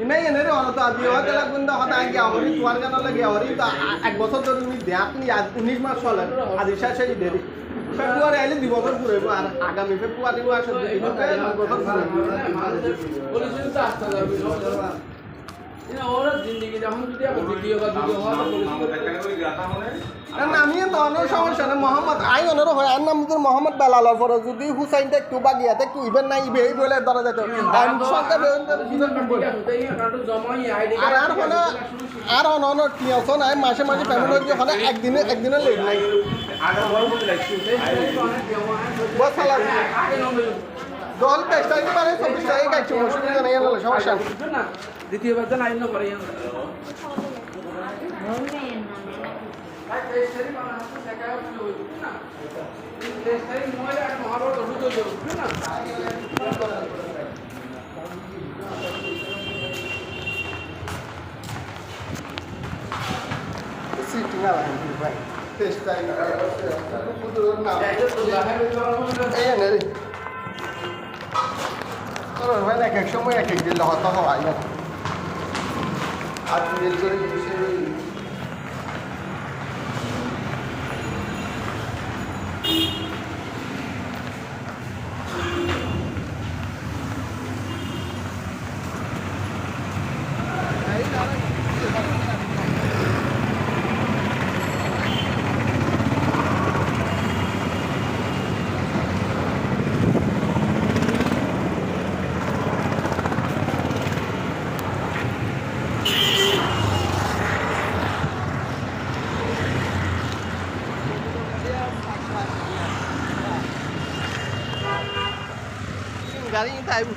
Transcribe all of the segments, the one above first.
ইনাই এনে রে অনত আজি হয় তাহলে কিন্তু হতা আগে আওরি তোয়ার গান লাগে আওরি তো এক বছর ধরে তুমি দেখ তুমি 19 মাস চলে আজ শেষে দেরি ফেব্রুয়ারি আইলে 2 বছর পুরো আর আগামী ফেব্রুয়ারি মাসে 2 বছর পুরো তো আসতে যাবে ইনা ওরা জিন্দেগি যখন যদি আবার ভিডিও বা ভিডিও হয় তো নামিয়ে তো অন্য সমস্যা না মোহাম্মদ আই অনর হয় আর নাম মোহাম্মদ বেলাল পরে যদি হুসাইনটা একটু বাগিয়াতে একটু ইভেন নাই ইবে এই বলে ধরা যেত আমি সংখ্যা আর অন্য টিয়াছো নাই মাসে মাসে পেমেন্ট হচ্ছে ওখানে একদিনে লেট নাই দল 23 তারিখে পারে 24 তারিখে গাইছে অসুবিধা নেই সমস্যা দ্বিতীয়বার তো নাই না করে Sitting around here, right? This time, হয় না এক সময় এক এক দিন হতা হয় না আর মিল করে galing tayo.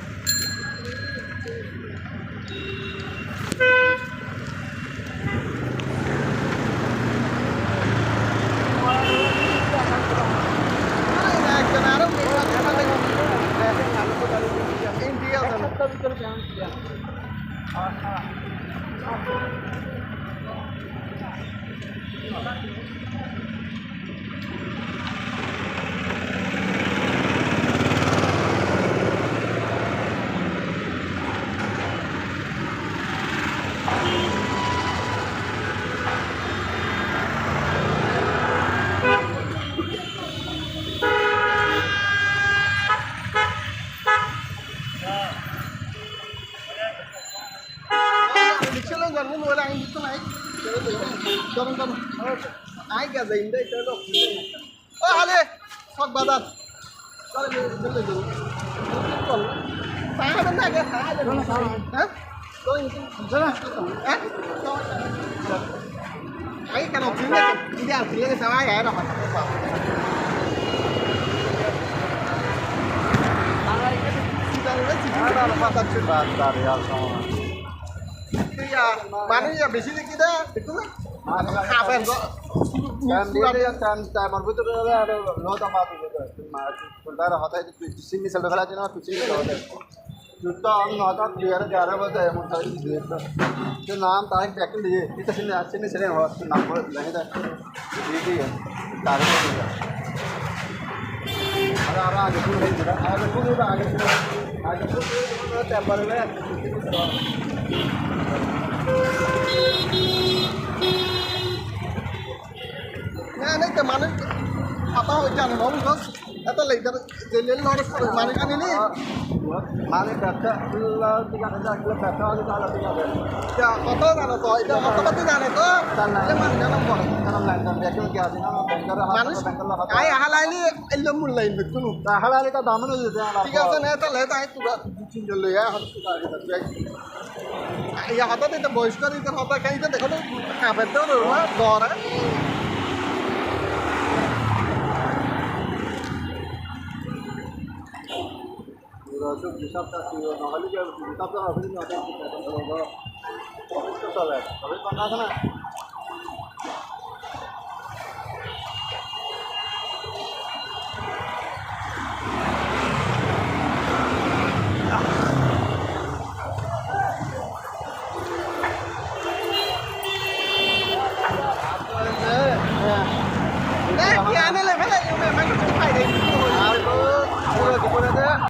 Ai cả gì đây tới đâu? Ơ hả đi, hoặc bà giật. Đó là mình dùng. Còn phá bên này cái phá được. Hả? Tôi rất là. Á? Ấy cái nào chính đấy, đi ăn thì cái sao ai vậy đâu mà. Kita là phát triển và dari al sama. Iya, mana ya besi kita itu kan kapan kok kan dia kan timer betul ada lo tambah itu betul होता है किसी में चल रहा है ना कुछ नहीं होता है जुत्ता हम होता क्लियर जा रहा होता है मुझे जो नाम तारीख चेक लिए इतना सिने अच्छे नहीं चले हो नाम पर नहीं था ठीक है तारीख है अरे आगे पूरा है जरा आगे पूरा टेम्पर में না নাই তো মানে কথা হয়ে জানে না বুঝছ এত লেটার জেলের লড়স করে মানে কানে নি মানে ব্যবসা আল্লাহ দিকে কাছে আসলে ব্যবসা হলে তাহলে ঠিক হবে যা কত জানো তো এটা কত কত জানে তো তাহলে মানে জানো বড় কারণ লাইন ব্যাংকে কি আছে না ব্যাংকের মানুষ আই হালাইলি এলো মূল লাইন দেখুন হালাইলি তা দাম না দিতে ঠিক আছে না তাহলে তাই তুই তিন জন লইয়া হত আগে থাকবে ইয়া হঠাৎ এটা বয়স্ক দিতে হঠাৎ খাইতে দেখো তো কাপের তো দরে সব হিসাবটা নহলে কি হিসাবটা হবে না চলে তবে কথা আছে না